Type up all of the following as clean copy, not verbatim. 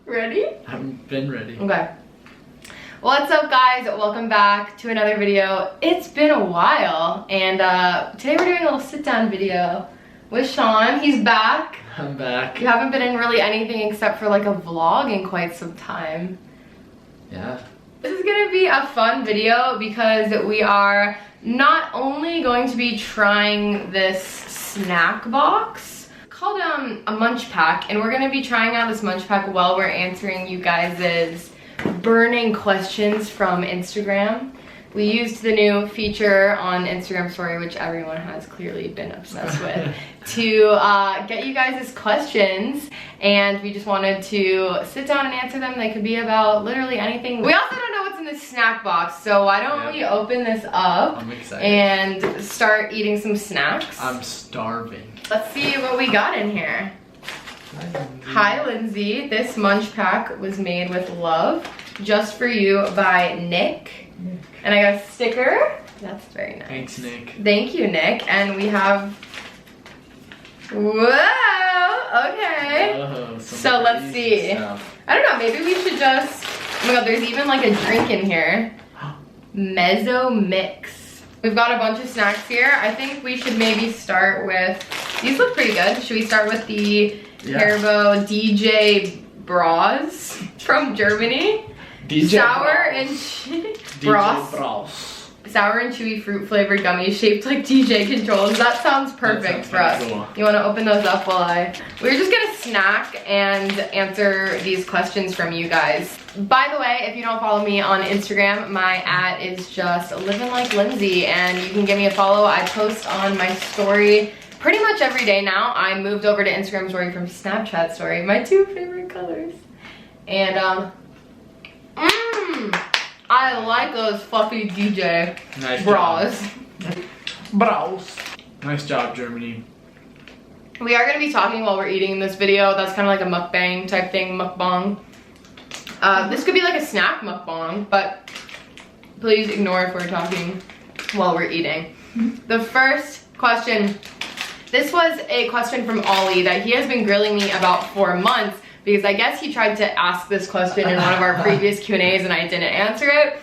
Ready? I've been ready. Okay. What's up, guys? Welcome back to another video. It's been a while, and today we're doing a little sit-down video with Sean. He's back. I'm back. You haven't been in really anything except for like a vlog in quite some time. Yeah. This is gonna be a fun video because we are not only going to be trying this snack box called a munch pack, and we're gonna be trying out this munch pack while we're answering you guys' burning questions from Instagram. We used the new feature on Instagram story, which everyone has clearly been obsessed with, to get you guys' questions, and we just wanted to sit down and answer them. They could be about literally anything. We also don't know what's in this snack box, so why don't we open this up I'm excited. and start eating some snacks? I'm starving. Let's see what we got in here. Hi, Lindsey. This munch pack was made with love, just for you, by Nick. And I got a sticker. That's very nice. Thanks, Nick. Thank you, Nick. And we have... Whoa! Okay. Whoa, So let's see. Stuff. I don't know, maybe we should just... Oh my god, there's even like a drink in here. Mezzo Mix. We've got a bunch of snacks here. I think we should maybe start with... These look pretty good. Should we start with the Haribo DJ Bras from Germany? DJ Sour and Bras. Bras. Sour and chewy fruit flavored gummies shaped like DJ controls. That sounds perfect for us. Cool. You want to open those up while we're just gonna snack and answer these questions from you guys. By the way, if you don't follow me on Instagram, my @ is just living like Lindsey, and you can give me a follow. I post on my story pretty much every day now. I moved over to Instagram story from Snapchat story, my two favorite colors. And I like those fluffy DJ bras. Bras. Nice job, Germany. We are going to be talking while we're eating in this video. That's kind of like a mukbang type thing, mukbang. This could be like a snack mukbang, but please ignore if we're talking while we're eating. The first question, this was a question from Ollie that he has been grilling me about for months, because I guess he tried to ask this question in one of our previous Q&As and I didn't answer it,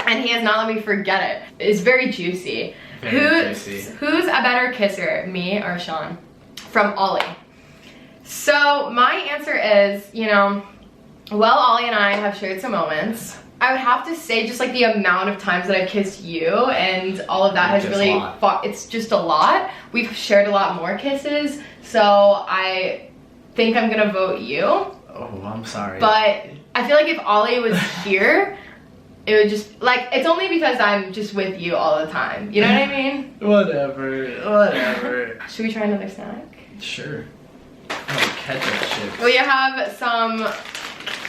and he has not let me forget it. It's very juicy. Who's a better kisser, me or Sean? From Ollie. So my answer is, you know, well, Ollie and I have shared some moments. I would have to say just like the amount of times that I've kissed you and all of that has really fought. It's just a lot. We've shared a lot more kisses, so I think I'm gonna vote you. Oh, I'm sorry. But I feel like if Ollie was here, it would just, like, it's only because I'm just with you all the time. You know what I mean? Whatever. Should we try another snack? Sure. Oh, ketchup chips. We have some,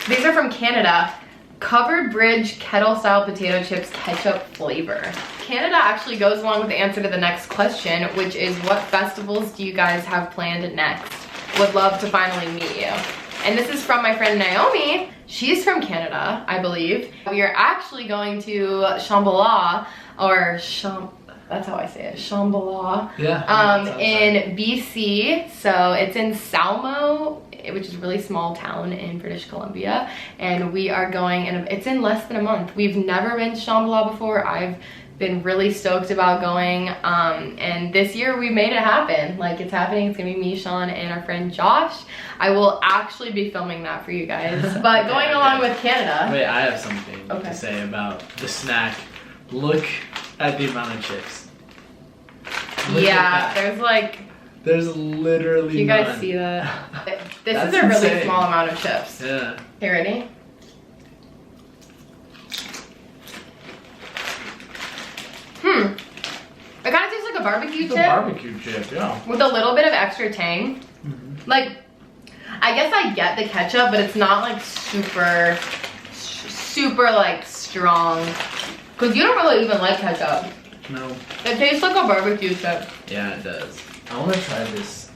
these are from Canada. Covered Bridge kettle style potato chips ketchup flavor. Canada actually goes along with the answer to the next question, which is what festivals do you guys have planned next? Would love to finally meet you. And this is from my friend Naomi. She's from Canada, I believe. We are actually going to Shambhala, or that's how I say it, Shambhala. Yeah. In BC. So it's in Salmo, which is a really small town in British Columbia. And we are going, and it's in less than a month. We've never been to Shambhala before. I've been really stoked about going, and this year we made it happen. Like, it's happening. It's gonna be me, Sean, and our friend Josh. I will actually be filming that for you guys, but going along with Canada. Wait, I have something to say about the snack. Look at the amount of chips. There's literally you guys see that? This is a really small amount of chips. Yeah. Okay, ready? It kind of tastes like a barbecue chip. It's a barbecue chip, yeah. With a little bit of extra tang. Like, I guess I get the ketchup, but it's not like super like strong. Cause you don't really even like ketchup. No. It tastes like a barbecue chip. Yeah, it does. I want to try this.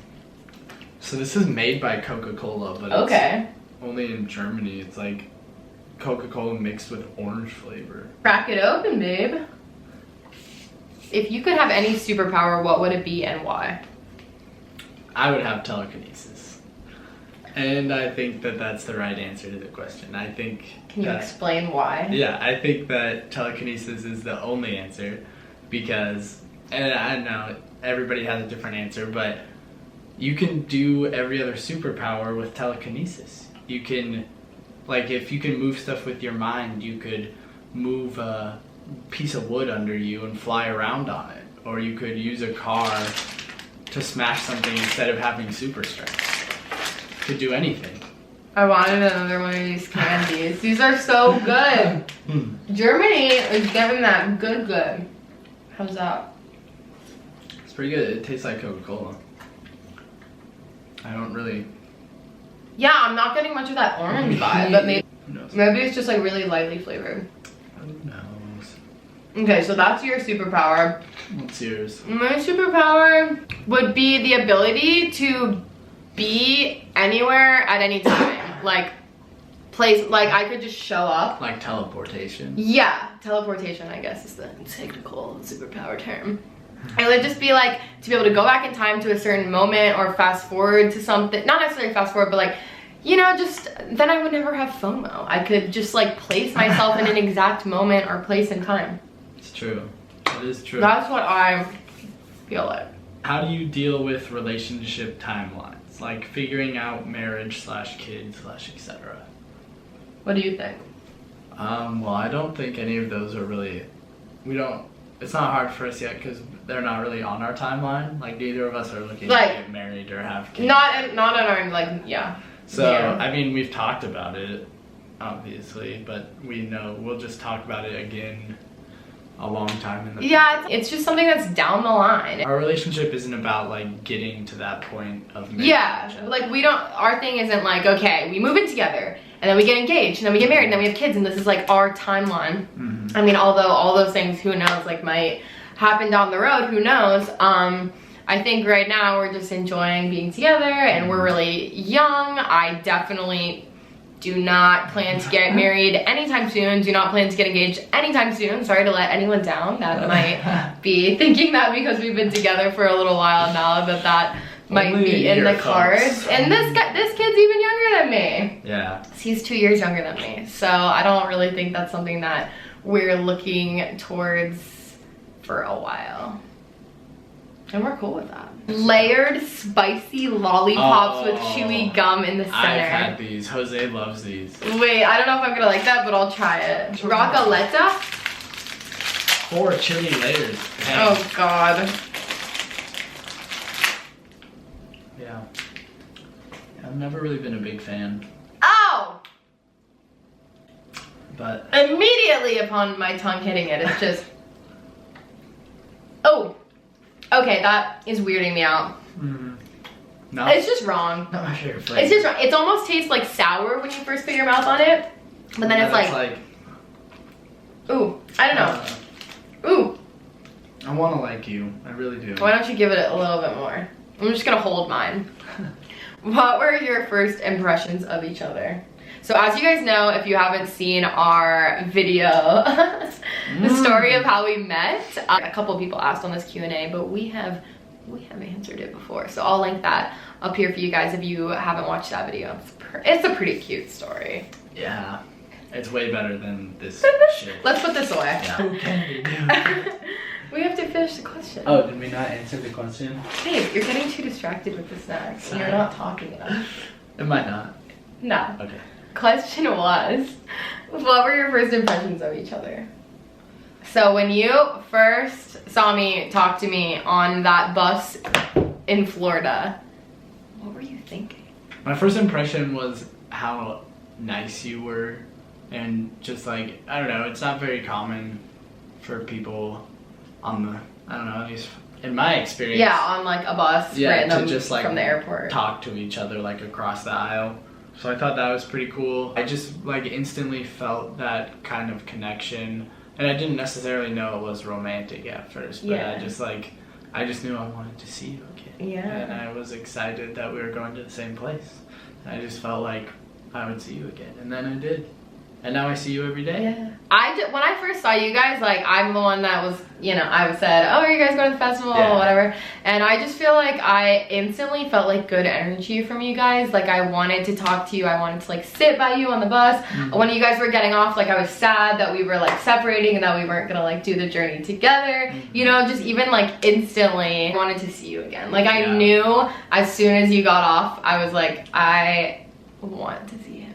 So this is made by Coca-Cola, but it's only in Germany. It's like Coca-Cola mixed with orange flavor. Crack it open, babe. If you could have any superpower, what would it be and why? I would have telekinesis. And I think that that's the right answer to the question. I think. Can you explain why? Yeah, I think that telekinesis is the only answer because, and I know everybody has a different answer, but you can do every other superpower with telekinesis. You can, like, if you can move stuff with your mind, you could move a piece of wood under you and fly around on it. Or you could use a car to smash something instead of having super strength. Could do anything. I wanted another one of these candies. These are so good. Germany is giving that good. How's that? It's pretty good. It tastes like Coca-Cola. I don't really... Yeah, I'm not getting much of that orange vibe, but maybe it's just like really lightly flavored. Who knows? Okay, so that's your superpower. What's yours? My superpower would be the ability to be anywhere at any time. Like I could just show up. Like teleportation. Yeah, teleportation I guess is the technical superpower term. It would just be like to be able to go back in time to a certain moment or fast forward to something. Not necessarily fast forward, but like, you know, just then I would never have FOMO. I could just like place myself in an exact moment or place in time. It's true. It is true. That's what I feel like. How do you deal with relationship timelines? Like figuring out marriage / kids / etc. What do you think? Well, I don't think any of those are really, it's not hard for us yet because they're not really on our timeline. Like neither of us are looking to get married or have kids. Not on our, like, yeah. So, yeah. I mean, we've talked about it, obviously, but we know we'll just talk about it again a long time in the future. Yeah, it's just something that's down the line. Our relationship isn't about like getting to that point of marriage. Yeah, like our thing isn't like, okay, we move in together and then we get engaged and then we get married and then we have kids and this is like our timeline. Mm-hmm. I mean, although all those things, who knows, like might happen down the road, who knows. I think right now we're just enjoying being together and we're really young. I definitely do not plan to get married anytime soon. Do not plan to get engaged anytime soon. Sorry to let anyone down that might be thinking that because we've been together for a little while now, that might be in the cards. And this kid's even younger than me. Yeah. He's 2 years younger than me. So I don't really think that's something that we're looking towards for a while. And we're cool with that. Layered spicy lollipops with chewy gum in the center. I've had these. Jose loves these. Wait, I don't know if I'm gonna like that, but I'll try it. Rockaletta? 4 chili layers. Dang. Oh God. Yeah. I've never really been a big fan. Oh! But immediately upon my tongue hitting it, it's just... Oh! Okay, that is weirding me out. Mm-hmm. No. It's just wrong. Not my favorite flavor. It's just wrong. It almost tastes like sour when you first put your mouth on it. But then it's like... Ooh, I don't know. Ooh. I want to like you. I really do. Why don't you give it a little bit more? I'm just gonna hold mine. What were your first impressions of each other? So as you guys know, if you haven't seen our video, the story of how we met, a couple people asked on this Q&A, but we have answered it before. So I'll link that up here for you guys if you haven't watched that video. It's a pretty cute story. Yeah, it's way better than this shit. Let's put this away. Yeah. Okay. We have to finish the question. Oh, did we not answer the question? Babe, you're getting too distracted with the snacks and you're not talking enough. Am I not? No. Okay. Question was, what were your first impressions of each other? So when you first saw me talk to me on that bus in Florida, what were you thinking? My first impression was how nice you were, and just like, I don't know, it's not very common for people on the, I don't know, at least in my experience. Yeah, on like a bus, random, to just like from the airport. Talk to each other like across the aisle. So I thought that was pretty cool. I just like instantly felt that kind of connection, and I didn't necessarily know it was romantic at first, but I just knew I wanted to see you again. Yeah. And I was excited that we were going to the same place. I just felt like I would see you again, and then I did. And now I see you every day. Yeah. When I first saw you guys, like, I'm the one that was, you know, I said, oh, are you guys going to the festival or whatever. And I just feel like I instantly felt like good energy from you guys. Like, I wanted to talk to you. I wanted to like sit by you on the bus. When you guys were getting off, like, I was sad that we were like separating and that we weren't gonna like do the journey together. You know, just even like instantly wanted to see you again. Like, I knew as soon as you got off, I was like, I want to see him.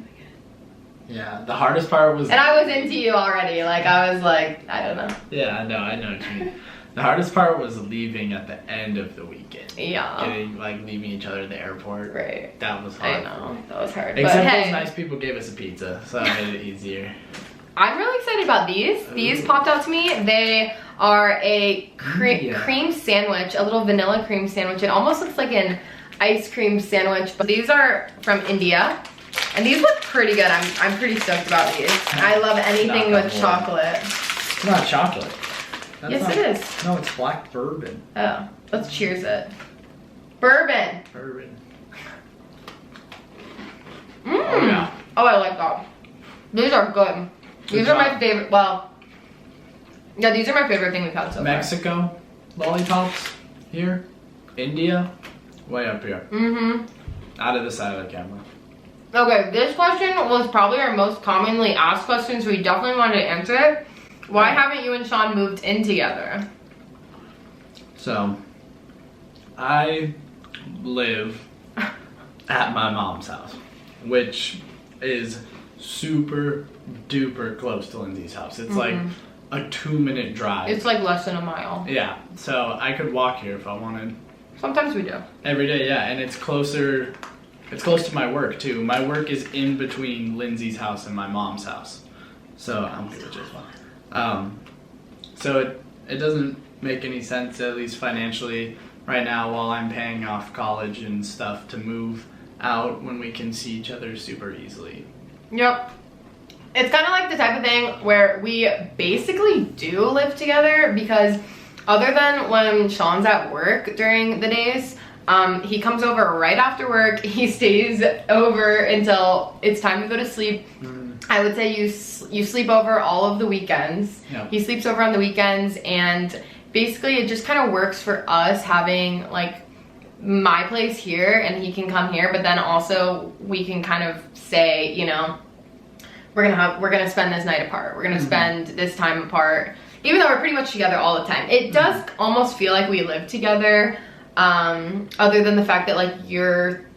Yeah, the hardest part was... And I was into you already, like, I was like, I don't know. Yeah, I know what you mean. The hardest part was leaving at the end of the weekend. Yeah. Getting, like, leaving each other at the airport. Right. That was hard. I know, that was hard. Except but, those hey, nice people gave us a pizza, so that made it easier. I'm really excited about these. These popped out to me. They are a cream sandwich, a little vanilla cream sandwich. It almost looks like an ice cream sandwich, but these are from India. And these look pretty good. I'm pretty stoked about these. I love anything with chocolate. It's not chocolate. Yes, it is. No, it's black bourbon. Oh, let's cheers it. Bourbon. Bourbon. Oh, yeah. Oh, I like that. These are good. These are my favorite. Well, yeah, these are my favorite thing we've had so far. Mexico lollipops here. India, way up here. Out of the side of the camera. Okay, this question was probably our most commonly asked question, so we definitely wanted to answer it. Why haven't you and Sean moved in together? So, I live at my mom's house, which is super duper close to Lindsey's house. It's like a 2-minute drive. It's like less than a mile. Yeah, so I could walk here if I wanted. Sometimes we do. Every day, yeah, and it's closer. It's close to my work too. My work is in between Lindsey's house and my mom's house, so I'm good with just one. So it doesn't make any sense, at least financially, right now while I'm paying off college and stuff, to move out when we can see each other super easily. Yep. It's kind of like the type of thing where we basically do live together, because other than when Sean's at work during the days, he comes over right after work. He stays over until it's time to go to sleep. I would say you sleep over all of the weekends. Yep. He sleeps over on the weekends, and basically it just kind of works for us having like my place here and he can come here, but then also we can kind of say, you know, we're gonna spend this night apart. We're gonna spend this time apart, even though we're pretty much together all the time. It does almost feel like we live together. Other than the fact that like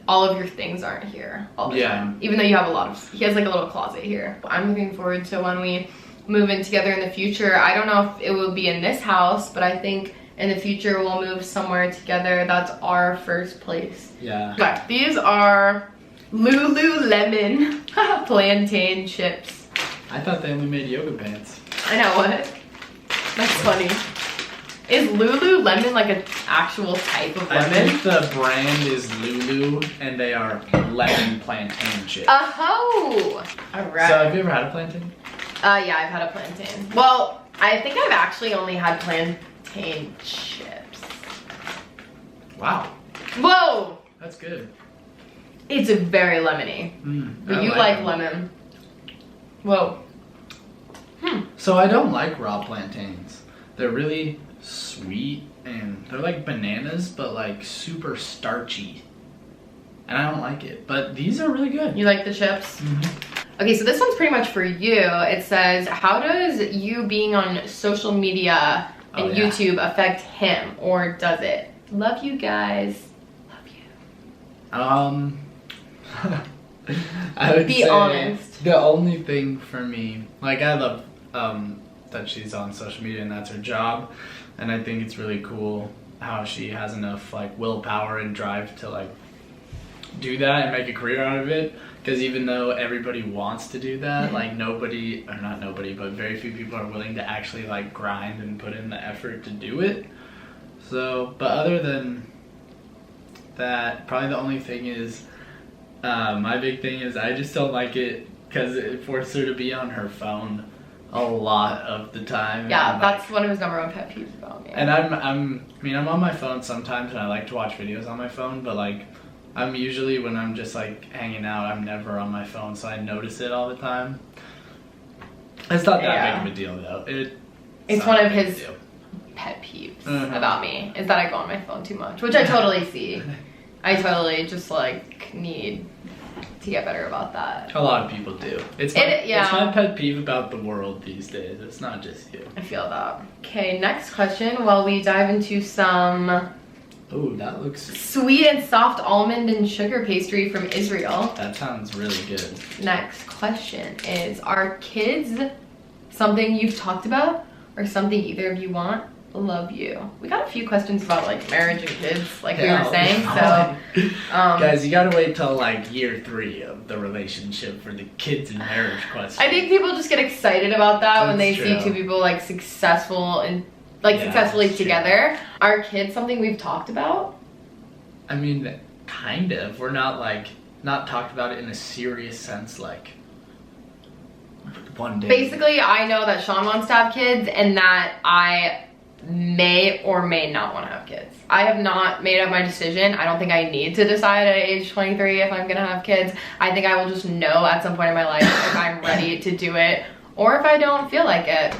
all of your things aren't here all the time. Even though you have he has like a little closet here. I'm looking forward to when we move in together in the future. I don't know if it will be in this house, but I think in the future we'll move somewhere together. That's our first place. Yeah. Okay, these are Lululemon plantain chips. I thought they only made yoga pants. I know, what? That's funny. Is Lululemon like an actual type of lemon? I think the brand is Lulu, and they are lemon plantain chips. Oh! Alright. So have you ever had a plantain? Yeah, I've had a plantain. Well, I think I've actually only had plantain chips. Wow. Whoa! That's good. It's very lemony. But you like lemon. Whoa. So I don't like raw plantains. They're really sweet and they're like bananas, but like super starchy. And I don't like it. But these are really good. You like the chips? Okay, so this one's pretty much for you. It says, how does you being on social media and YouTube affect him, or does it? Love you guys. Love you. I would be say honest. The only thing for me, like I love that she's on social media and that's her job, and I think it's really cool how she has enough like willpower and drive to like do that and make a career out of it. Because even though everybody wants to do that, like nobody, or not nobody, but very few people are willing to actually like grind and put in the effort to do it. So, but other than that, probably the only thing is, my big thing is I just don't like it because it forces her to be on her phone a lot of the time. Yeah, that's one of his number one pet peeves about me. And I'm on my phone sometimes and I like to watch videos on my phone, but like I'm usually, when I'm just like hanging out, I'm never on my phone, so I notice it all the time. It's not that big of a deal though. It's one of his pet peeves about me is that I go on my phone too much, which I totally see. I totally just like need to get better about that. A lot of people do. It's my pet peeve about the world these days. It's not just you. I feel that. Okay, next question. While we dive into some that looks sweet and soft almond and sugar pastry from Israel. That sounds really good. Next question is, are kids something you've talked about or something either of you want? Love you. We got a few questions about like marriage and kids, like we were saying. So, guys, you gotta wait till like year 3 of the relationship for the kids and marriage questions. I think people just get excited about that when they see 2 people like successful and like successfully together. Are kids something we've talked about? I mean, kind of. We're not talked about it in a serious sense, like one day. Basically, I know that Sean wants to have kids and that I may or may not want to have kids. I have not made up my decision. I don't think I need to decide at age 23 if I'm gonna have kids. I think I will just know at some point in my life if I'm ready to do it or if I don't feel like it.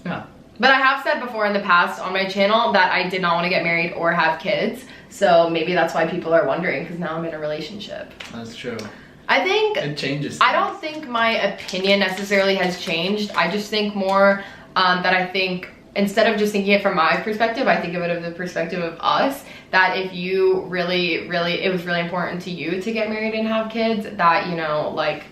Yeah. But I have said before in the past on my channel that I did not want to get married or have kids. So maybe that's why people are wondering, because now I'm in a relationship. That's true. I think it changes things. I don't think my opinion necessarily has changed. I just think more that I think instead of just thinking it from my perspective, I think of it of the perspective of us, that if you really, it was really important to you to get married and have kids, that, you know, like,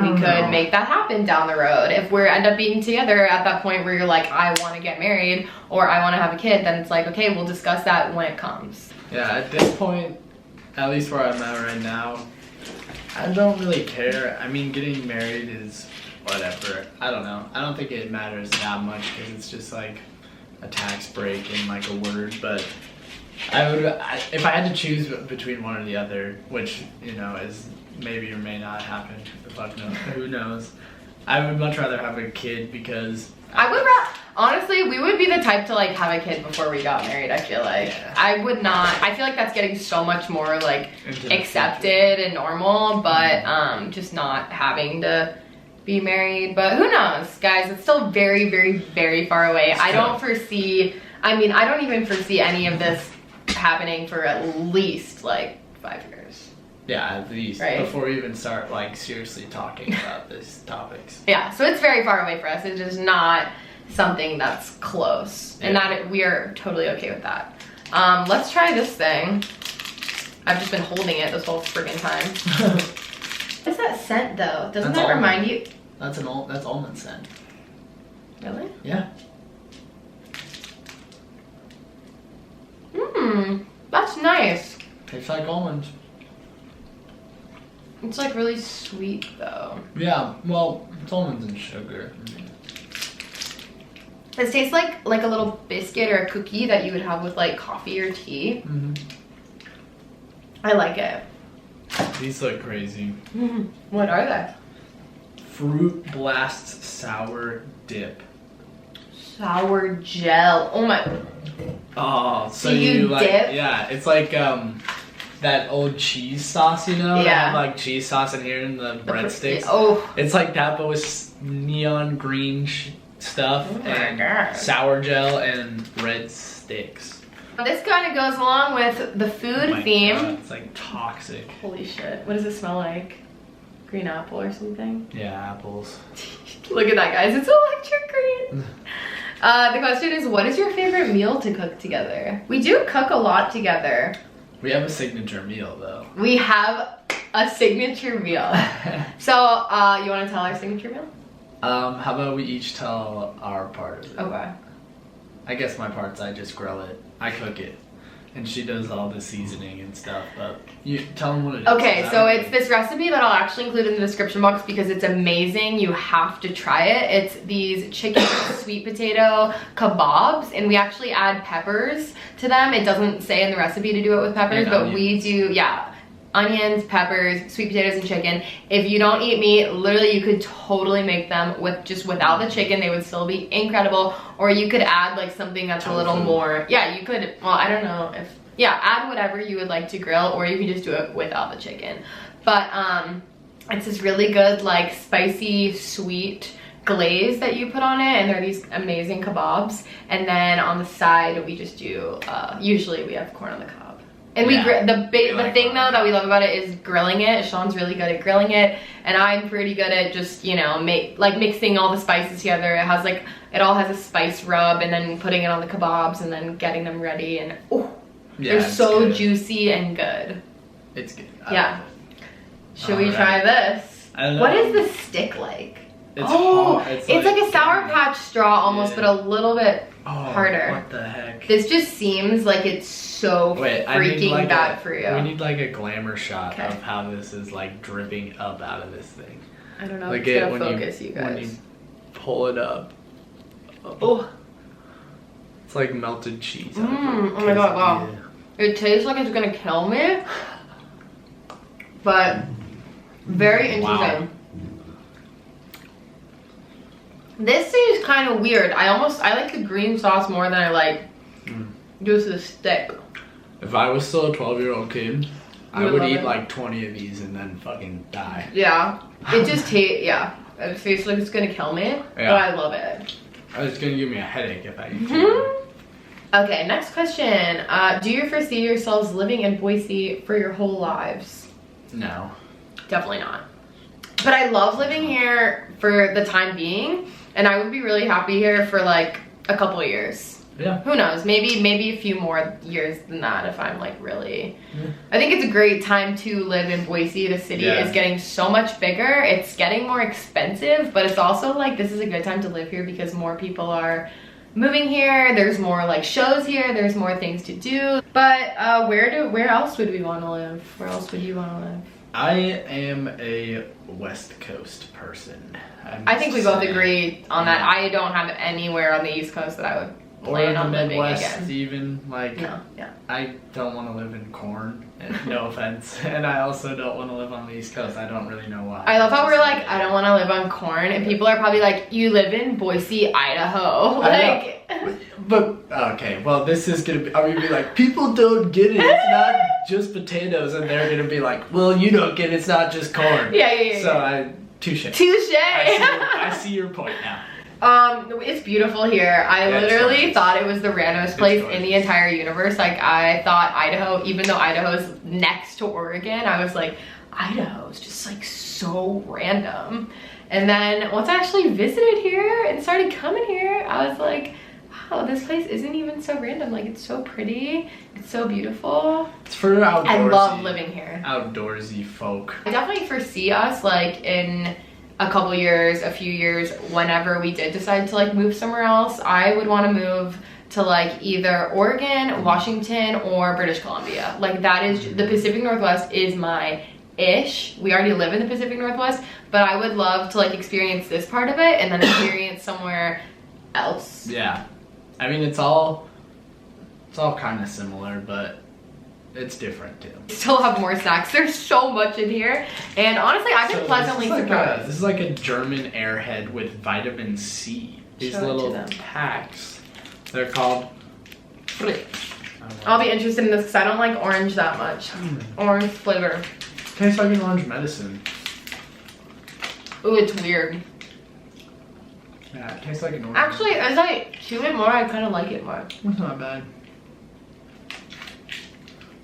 we could make that happen down the road. If we end up being together at that point where you're like, I want to get married or I want to have a kid, then it's like, okay, we'll discuss that when it comes. Yeah, at this point, at least where I'm at right now, I don't really care. I mean, getting married is whatever. I don't know. I don't think it matters that much because it's just like a tax break and like a word. But if I had to choose between one or the other, which, you know, is maybe or may not happen, who knows, I would much rather have a kid because I would honestly, we would be the type to like have a kid before we got married. I feel like I would not. I feel like that's getting so much more like accepted and normal, but just not having to be married. But who knows, guys? It's still very, very, very far away. I don't foresee. I mean, I don't even foresee any of this happening for at least like 5 years. Yeah, at least, right? Before we even start like seriously talking about these topics. Yeah, so it's very far away for us. It's just not something that's close, and that we are totally okay with that. Let's try this thing. I've just been holding it this whole friggin' time. What's that scent though? Doesn't that remind you? That's almond scent. Really? Yeah. That's nice. Tastes like almonds. It's like really sweet though. Yeah, well, it's almonds and sugar. This tastes like a little biscuit or a cookie that you would have with like coffee or tea. I like it. These look crazy. What are they? Fruit Blast Sour Dip. Sour gel. Oh my. Oh, so you like dip? Yeah, it's like that old cheese sauce, you know? Yeah. They have like cheese sauce in here in the breadsticks. Oh. It's like that, but with neon green stuff and sour gel and red sticks. This kind of goes along with the food theme. God, it's like toxic. Holy shit. What does it smell like? Green apple or something? Yeah, apples. Look at that, guys. It's electric green. The question is, what is your favorite meal to cook together? We do cook a lot together. We have a signature meal, though. We have a signature meal. So, you want to tell our signature meal? How about we each tell our part of it? Okay. I guess my part's I just grill it. I cook it. And she does all the seasoning and stuff, but you tell them what it is. Okay, so it's this recipe that I'll actually include in the description box because it's amazing. You have to try it. It's these chicken sweet potato kebabs, and we actually add peppers to them. It doesn't say in the recipe to do it with peppers, and but onions. We do, yeah. Onions, peppers, sweet potatoes, and chicken. If you don't eat meat, literally you could totally make them with just without the chicken. They would still be incredible. Or you could add like something that's a little more, yeah, you could, well, I don't know if, yeah, add whatever you would like to grill, or you can just do it without the chicken. But it's this really good like spicy, sweet glaze that you put on it, and they're these amazing kebabs. And then on the side, we just do, usually we have corn on the cob. And the thing though that we love about it is grilling it. Sean's really good at grilling it, and I'm pretty good at just, you know, mixing all the spices together. It has like, it all has a spice rub, and then putting it on the kebabs, and then getting them ready, and they're so juicy and good. It's good. Yeah. Should we try this? I don't know. What is the stick like? It's it's like a Sour Patch straw almost, but a little bit harder. What the heck? This just seems like it's so freaking bad for you. We need like a glamour shot of how this is like dripping up out of this thing. I don't know like if it's gonna focus, you guys. When you pull it up. Oh. It's like melted cheese. Oh my god, wow. It tastes like it's gonna kill me. But very interesting. Wow. This is kind of weird. I like the green sauce more than I like just the stick. If I was still a 12-year-old kid, I would eat like 20 of these and then fucking die. Yeah. It just tastes, it tastes like it's gonna kill me, but I love it. It's gonna give me a headache if I eat it. Okay, next question. Do you foresee yourselves living in Boise for your whole lives? No. Definitely not. But I love living here for the time being, and I would be really happy here for like a couple of years. Yeah. Who knows? Maybe a few more years than that if I'm like really... I think it's a great time to live in Boise. The city is getting so much bigger. It's getting more expensive, but it's also like this is a good time to live here because more people are moving here. There's more like shows here. There's more things to do. But where else would we want to live? Where else would you want to live? I am a West Coast person. I think we both agree on that. I don't have anywhere on the East Coast that I would plan on living again. Even like, I don't want to live in corn. No offense. And I also don't want to live on the East Coast. I don't really know why. I love how we're like, I don't want to live on corn, and people are probably like, you live in Boise, Idaho. Like, but okay, well, this is gonna be. I'm gonna be like, people don't get it. It's not just potatoes, and they're gonna be like, well, you don't get it. It's not just corn. Yeah. So touche. I see your point now. It's beautiful here. I literally thought it was the randomest place in the entire universe. Like, I thought Idaho, even though Idaho's next to Oregon, I was like, Idaho's just like so random. And then once I actually visited here and started coming here, I was like, wow, this place isn't even so random. Like, it's so pretty. It's so beautiful. It's for outdoorsy. I love living here. Outdoorsy folk. I definitely foresee us like in a couple years, a few years, whenever we did decide to like move somewhere else, I would want to move to like either Oregon, Washington, or British Columbia. Like, that is, the Pacific Northwest is my ish. We already live in the Pacific Northwest, but I would love to like experience this part of it and then experience somewhere else. Yeah. I mean, it's all kind of similar, but it's different too. Still have more snacks. There's so much in here, and honestly, I've been pleasantly surprised. This is like a German Airhead with vitamin C. These little packs. They're called Fritz. I'll be interested in this because I don't like orange that much. Orange flavor. Tastes like an orange medicine. Ooh, it's weird. Yeah, it tastes like an orange. Actually, as I chew it more, I kind of like it more. It's not bad.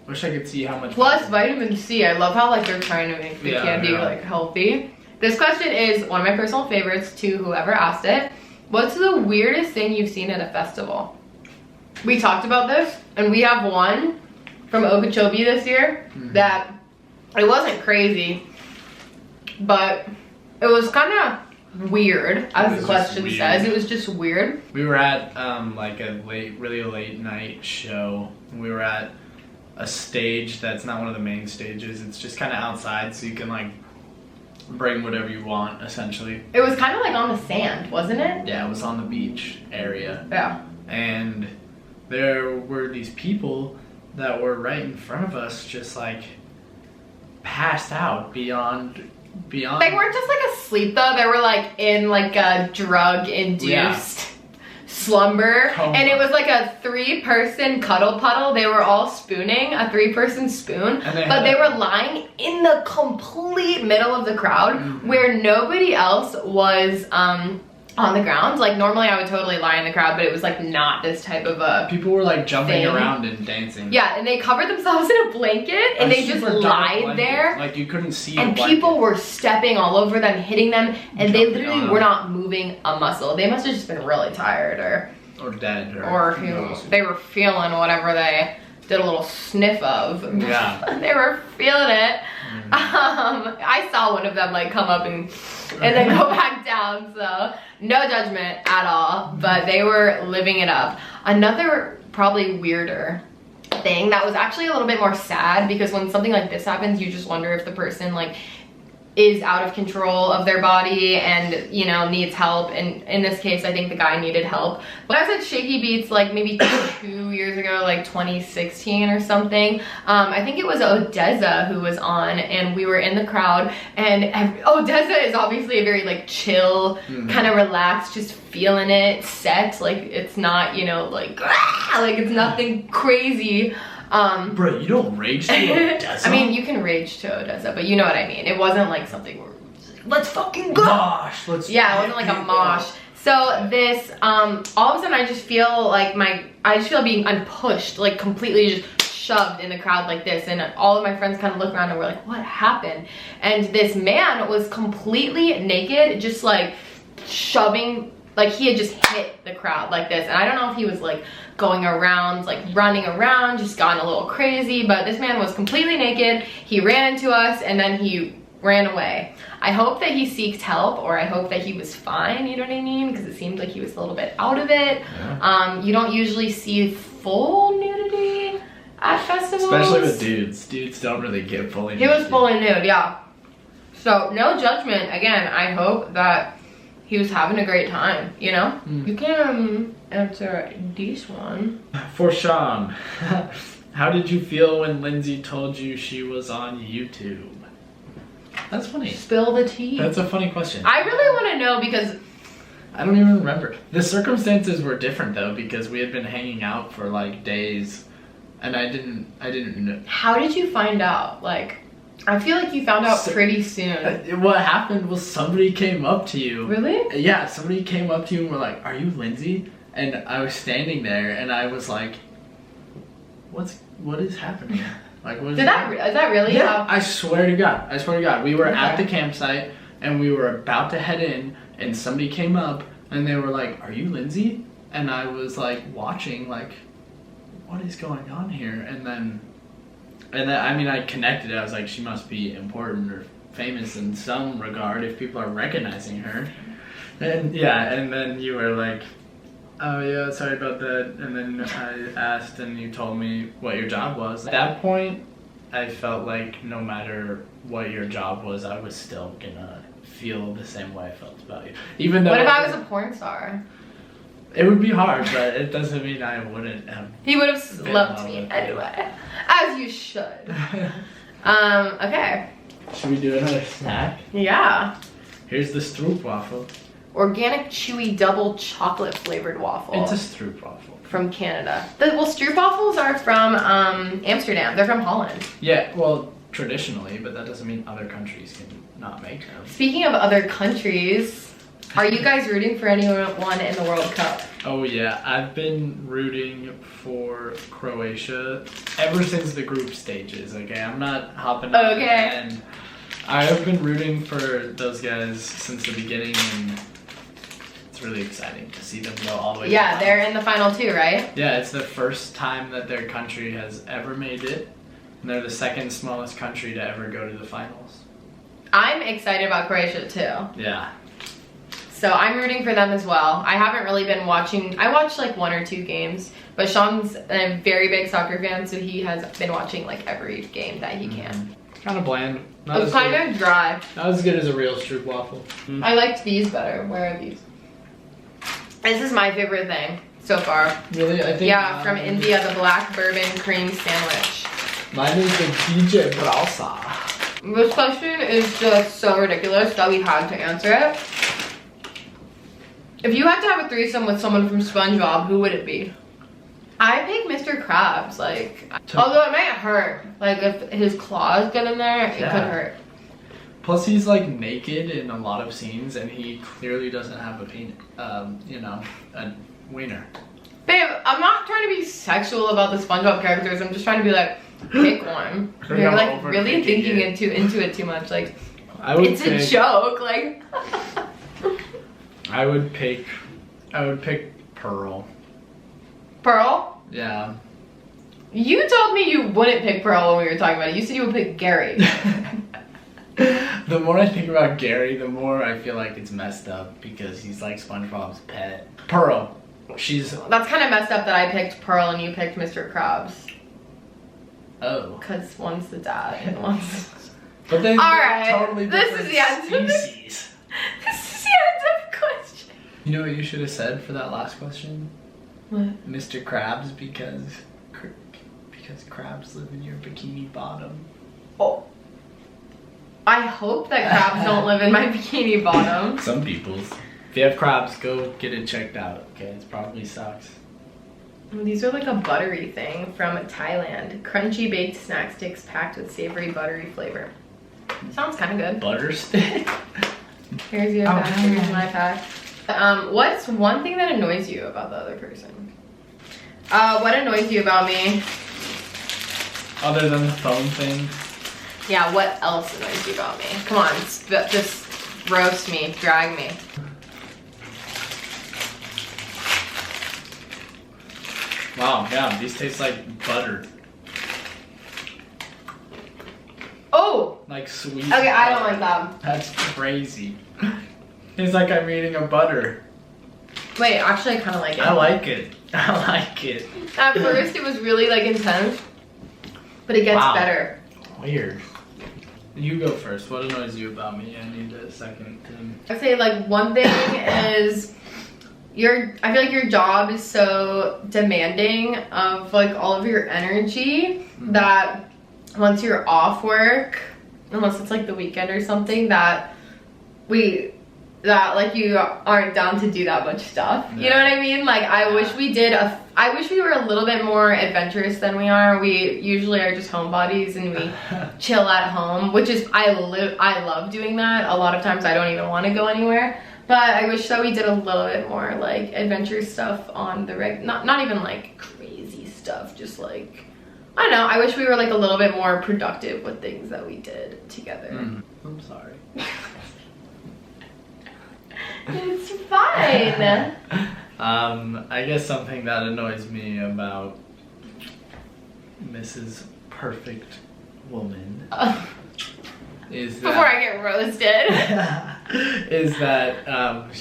Wish I could see how much. Plus vitamin C. I love how like they're trying to make the candy like healthy. This question is one of my personal favorites to whoever asked it. What's the weirdest thing you've seen at a festival? We talked about this, and we have one from Okeechobee this year that it wasn't crazy, but it was kind of weird, as the question says. It was just weird. We were at like a really late night show. We were at a stage that's not one of the main stages. It's just kind of outside, so you can like bring whatever you want, essentially. It was kind of like on the sand, wasn't it? Yeah, it was on the beach area. Yeah. And there were these people that were right in front of us, just like passed out beyond. They weren't just like asleep though. They were like in like a drug-induced slumber, and it was like a 3-person cuddle puddle. They were all spooning, a 3-person spoon, but they were lying in the complete middle of the crowd where nobody else was on the ground. Like normally I would totally lie in the crowd, but it was like not this type of a People were like jumping thing. around and dancing. Yeah, and they covered themselves in a blanket and they just super dark lied blanket. there. Like you couldn't see And the blanket. people were stepping all over them, hitting them, and they Jumping literally on were them. not moving a muscle. They must have just been really tired or dead or who knows. they were feeling whatever they did a little sniff of. Yeah. They were feeling it. I saw one of them like come up and then go back down, so no judgment at all, but they were living it up. Another probably weirder thing that was actually a little bit more sad, because when something like this happens, you just wonder if the person like is out of control of their body and, you know, needs help. And in this case, I think the guy needed help. But I was at Shaky Beats like maybe 2 years ago, like 2016 or something. I think it was Odessa who was on, and we were in the crowd, and Odessa is obviously a very like chill, kind of relaxed, just feeling it set. Like it's not, you know, like it's nothing crazy. Bro, you don't rage to Odessa? I mean, you can rage to Odessa, but you know what I mean. It wasn't like something where, let's fucking go. Mosh. Yeah, it wasn't like a mosh. So this, all of a sudden I just feel like I just feel being unpushed, like completely just shoved in the crowd like this. And all of my friends kind of look around and were like, what happened? And this man was completely naked, just like shoving, like he had just hit the crowd like this. And I don't know if he was like going around, like running around, just gone a little crazy, but this man was completely naked. He ran into us and then he ran away. I hope that he seeked help, or I hope that he was fine, you know what I mean? Because it seemed like he was a little bit out of it. Yeah. You don't usually see full nudity at festivals. Especially with dudes. Dudes don't really get fully nude. He was fully nude, yeah. So no judgment. Again, I hope that he was having a great time, you know? You can answer this one. For Sean, how did you feel when Lindsey told you she was on YouTube? That's funny. Spill the tea. That's a funny question. I really want to know, because I don't even remember. The circumstances were different though, because we had been hanging out for like days, and I didn't know. How did you find out? Like, I feel like you found out pretty soon. What happened was somebody came up to you. Really? Yeah, somebody came up to you and were like, "Are you Lindsey?" And I was standing there, and I was like, "What is happening?" Like, what is is that really? Yeah, I swear to God. We were Okay. at the campsite, and we were about to head in, and somebody came up, and they were like, "Are you Lindsey?" And I was like watching, like, what is going on here? And then I mean, I connected it. I was like, she must be important or famous in some regard if people are recognizing her. And yeah, and then you were like, "Oh yeah, sorry about that." And then I asked, and you told me what your job was. At that point, I felt like no matter what your job was, I was still gonna feel the same way I felt about you. Even though. What if I was a porn star? It would be hard, but it doesn't mean I wouldn't have. He would have loved me anyway, as you should. Okay. Should we do another snack? Yeah. Here's the stroopwafel. Organic, chewy, double chocolate flavored waffle. It's a stroopwafel. From Canada. Well, stroopwafels are from Amsterdam. They're from Holland. Yeah, well, traditionally, but that doesn't mean other countries can not make them. Speaking of other countries, are you guys rooting for anyone in the World Cup? Oh yeah, I've been rooting for Croatia ever since the group stages, okay? I'm not hopping on. Okay. And I have been rooting for those guys since the beginning, and it's really exciting to see them go all the way to the final. They're in the final too, right? Yeah, it's the first time that their country has ever made it, and they're the second smallest country to ever go to the finals. I'm excited about Croatia too. Yeah. So I'm rooting for them as well. I haven't really been watching. I watched like 1 or 2 games, but Sean's a very big soccer fan, so he has been watching like every game that he can. Kind of bland. It was kind of dry. Not as good as a real stroopwafel. I liked these better. Where are these? This is my favorite thing so far. Really? I think. Yeah, from India, the black bourbon cream sandwich. Mine is the DJ Brasa. This question is just so ridiculous that we had to answer it. If you had to have a threesome with someone from Spongebob, who would it be? I pick Mr. Krabs, like, although it might hurt. Like, if his claws get in there, it could hurt. Plus, he's like naked in a lot of scenes, and he clearly doesn't have a penis, you know, a wiener. Babe, I'm not trying to be sexual about the SpongeBob characters. I'm just trying to be like, pick one. You're like really thinking into it too much. Like, it's a joke. Like, I would pick Pearl. Pearl? Yeah. You told me you wouldn't pick Pearl when we were talking about it. You said you would pick Gary. The more I think about Gary, the more I feel like it's messed up because he's like SpongeBob's pet. Pearl. That's kind of messed up that I picked Pearl and you picked Mr. Krabs. Oh. Because one's the dad and one's... But then Alright, totally this is the end. species. This is the end of the question. You know what you should have said for that last question? What? Mr. Krabs, because crabs live in your bikini bottom. Oh. I hope that crabs don't live in my bikini bottom. Some people's. If you have crabs, go get it checked out, okay? It probably sucks. These are like a buttery thing from Thailand. Crunchy baked snack sticks packed with savory buttery flavor. Sounds kind of good. Butter stick? Here's your pack, here's my pack. What's one thing that annoys you about the other person? What annoys you about me? Other than the phone thing? Yeah, what else annoys you about me? Come on, just roast me, drag me. Wow, yeah, these taste like butter. Oh! Like sweet. Okay, I don't like that. That's crazy. It's like I'm eating a butter. Wait, actually I kind of like it. I like it. I like it. At first it was really like intense, but it gets better. Weird. You go first. What annoys you about me? I need a second. I'd say like one thing is I feel like your job is so demanding of like all of your energy that once you're off work, unless it's like the weekend or something, that like you aren't down to do that much stuff. You know what I mean? Like I wish we were a little bit more adventurous than we are. We usually are just homebodies and we chill at home, which is I love doing that. A lot of times I don't even want to go anywhere. But I wish that we did a little bit more like adventure stuff on the not even like crazy stuff, just like I don't know, I wish we were like a little bit more productive with things that we did together. I'm sorry. It's fine. I guess something that annoys me about Mrs. Perfect Woman is that before I get roasted. is that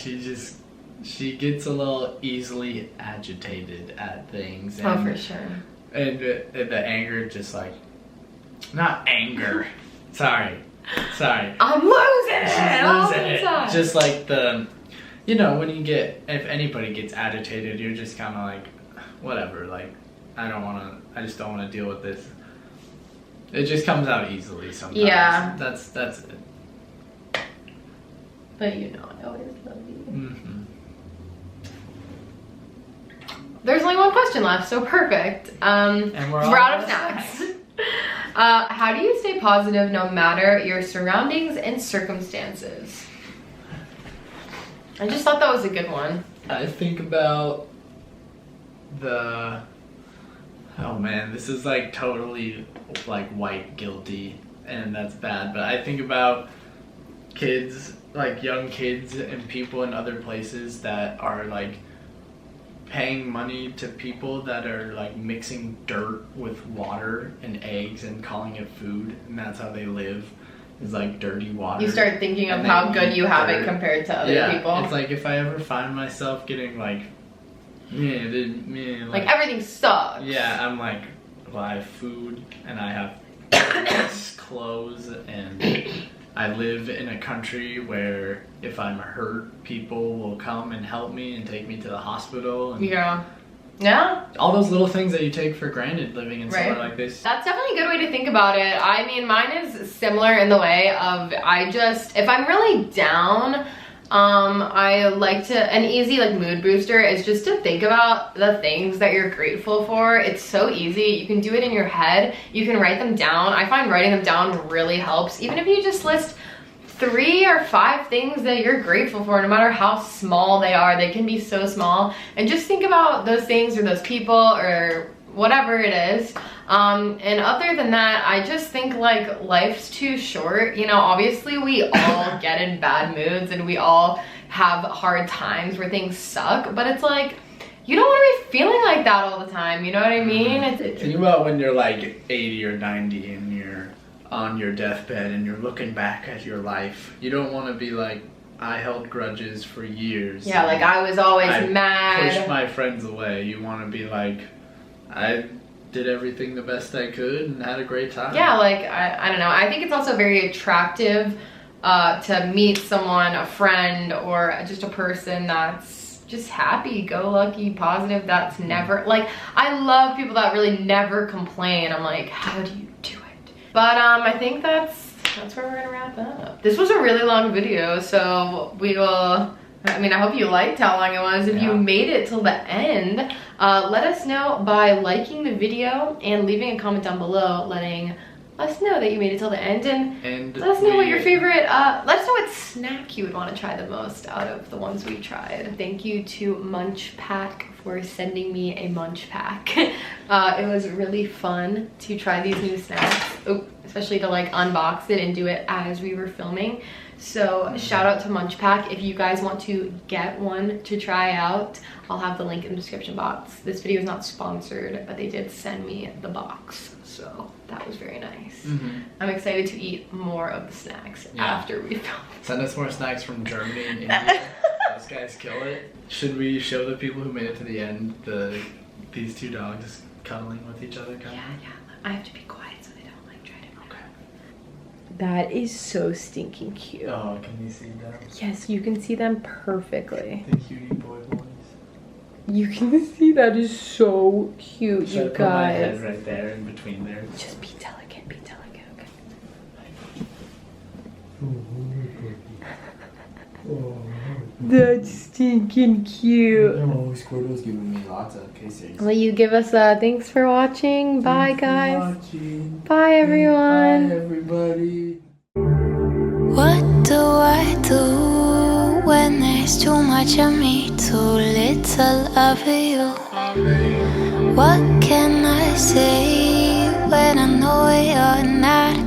she gets a little easily agitated at things. And, oh, for sure. And the anger just like, not anger, sorry. I'm losing it all the time. Just like you know, when you if anybody gets agitated, you're just kind of like, whatever, like, I just don't want to deal with this. It just comes out easily sometimes. Yeah. That's it. But you know, I always love you. Mm-hmm. There's only one question left, so perfect. And we're out of snacks. How do you stay positive no matter your surroundings and circumstances? I just thought that was a good one. I think about oh man, this is like totally like white guilty, and that's bad, but I think about kids, like young kids and people in other places that are like paying money to people that are like mixing dirt with water and eggs and calling it food, and that's how they live, is like dirty water. You start thinking of how good you have it compared to other people. It's like if I ever find myself getting like like everything sucks. Yeah, I'm like, well, I have food and I have clothes, and I live in a country where if I'm hurt, people will come and help me and take me to the hospital. And yeah. All those little things that you take for granted living in somewhere like this. That's definitely a good way to think about it. I mean, mine is similar in the way of if I'm really down, I like to, an easy like mood booster is just to think about the things that you're grateful for. It's so easy. You can do it in your head. You can write them down. I find writing them down really helps. Even if you just list 3 or 5 things that you're grateful for, no matter how small they are. They can be so small, and just think about those things or those people or whatever it is. And other than that, I just think like life's too short. You know, obviously we all get in bad moods and we all have hard times where things suck, but it's like, you don't want to be feeling like that all the time, you know what I mean? Think about when you're like 80 or 90 and you're on your deathbed and you're looking back at your life. You don't want to be like, I held grudges for years. Yeah, like I was always mad. Pushed my friends away. You want to be like, I did everything the best I could and had a great time. Yeah, like, I don't know. I think it's also very attractive to meet someone, a friend, or just a person that's just happy, go lucky, positive. That's never, like, I love people that really never complain. I'm like, how do you do it? But I think that's where we're gonna wrap up. This was a really long video, so we will, I mean, I hope you liked how long it was. If you made it till the end, let us know by liking the video and leaving a comment down below letting us know that you made it till the end, and let us know what your favorite, let us know what snack you would want to try the most out of the ones we tried. Thank you to Munch Pack for sending me a munch pack. It was really fun to try these new snacks, especially to like unbox it and do it as we were filming. So shout out to Munch Pack. If you guys want to get one to try out, I'll have the link in the description box. This video is not sponsored, but they did send me the box, so that was very nice. I'm excited to eat more of the snacks after we film. Send us more snacks from Germany and India. Those guys kill it. Should we show the people who made it to the end these 2 dogs cuddling with each other? Yeah. I have to be quiet so they don't like try to. Okay. That is so stinking cute. Oh, can you see them? Yes, you can see them perfectly. The cutie boys. You can see that is so cute, Should you I put my guys. head right there in between there? Just be delicate, okay? That's stinking cute. Oh, Squirtle's giving me lots of kisses. Will you give us a thanks for watching? Bye, guys. Bye, everyone. Bye, everybody. What do I do when there's too much of me, too little of you? What can I say when I know you're not